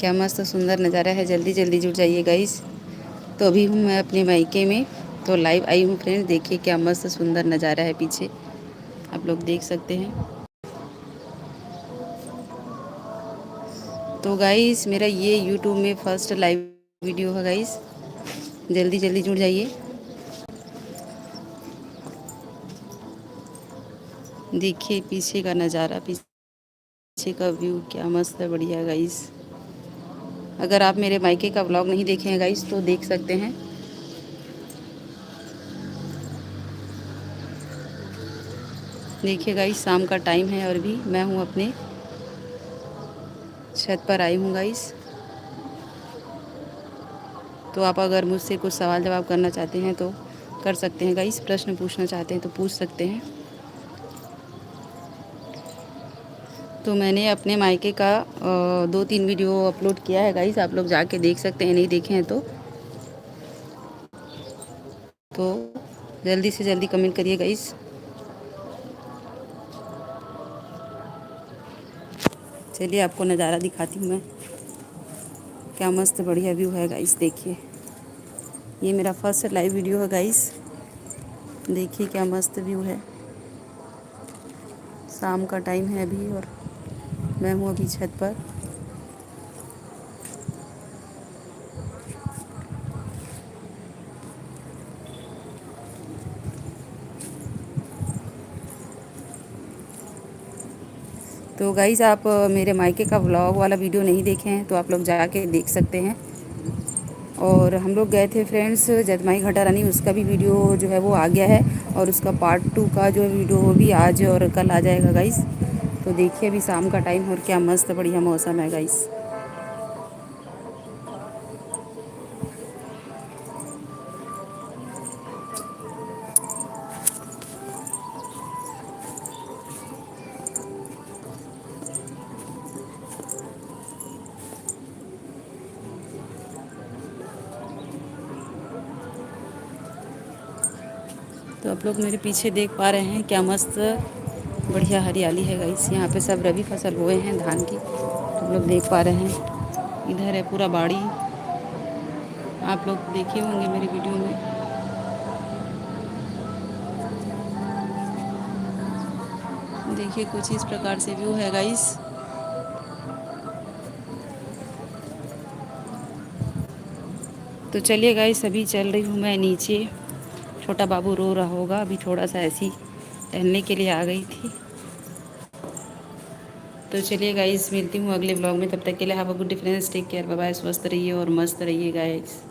क्या मस्त सुंदर नज़ारा है। जल्दी जल्दी जुड़ जाइए गाइस। तो अभी हूँ मैं अपने मायके में, तो लाइव आई हूँ फ्रेंड्स। देखिए क्या मस्त सुंदर नज़ारा है, पीछे आप लोग देख सकते हैं। तो गाइस मेरा ये यूट्यूब में फर्स्ट लाइव वीडियो है गाइस, जल्दी जल्दी जुड़ जाइए। देखिए पीछे का नज़ारा, पीछे का व्यू क्या मस्त है, बढ़िया है गाइस। अगर आप मेरे मायके का व्लॉग नहीं देखे हैं गाइस तो देख सकते हैं। देखिए गाइस शाम का टाइम है और भी मैं हूँ अपने छत पर आई हूँ गाइस। तो आप अगर मुझसे कुछ सवाल जवाब करना चाहते हैं तो कर सकते हैं गाइस। प्रश्न पूछना चाहते हैं तो पूछ सकते हैं। तो मैंने अपने मायके का 2-3 वीडियो अपलोड किया है गाइस, आप लोग जाके देख सकते हैं, नहीं देखे हैं तो जल्दी से जल्दी कमेंट करिए गाइस। चलिए आपको नज़ारा दिखाती हूँ मैं, क्या मस्त बढ़िया व्यू है गाइस। देखिए ये मेरा फर्स्ट लाइव वीडियो है गाइस। देखिए क्या मस्त व्यू है। शाम का टाइम है अभी और मैं हूँ अभी छत पर। तो गाइस आप मेरे मायके का व्लॉग वाला वीडियो नहीं देखे हैं तो आप लोग जाके देख सकते हैं। और हम लोग गए थे फ्रेंड्स जतमाई घाटा रानी, उसका भी वीडियो जो है वो आ गया है और उसका पार्ट 2 का जो वीडियो वो भी आज और कल आ जाएगा गाइस। तो देखिए अभी शाम का टाइम और क्या मस्त बढ़िया मौसम है गाइस। तो आप लोग मेरे पीछे देख पा रहे हैं क्या मस्त बढ़िया हरियाली है गाइस। यहाँ पे सब रबी फसल बोए हैं धान की, तो आप लोग देख पा रहे हैं। इधर है पूरा बाड़ी, आप लोग देखे होंगे मेरी वीडियो में। देखिए कुछ इस प्रकार से व्यू है गाइस। तो चलिए गाइस अभी चल रही हूँ मैं नीचे। छोटा बाबू रो रहा होगा, अभी थोड़ा सा ऐसी टहलने के लिए आ गई थी। तो चलिए गाइस मिलती हूँ अगले ब्लॉग में, तब तक के लिए have a good friends, take care, bye bye, स्वस्थ रहिए और मस्त रहिए गाइस।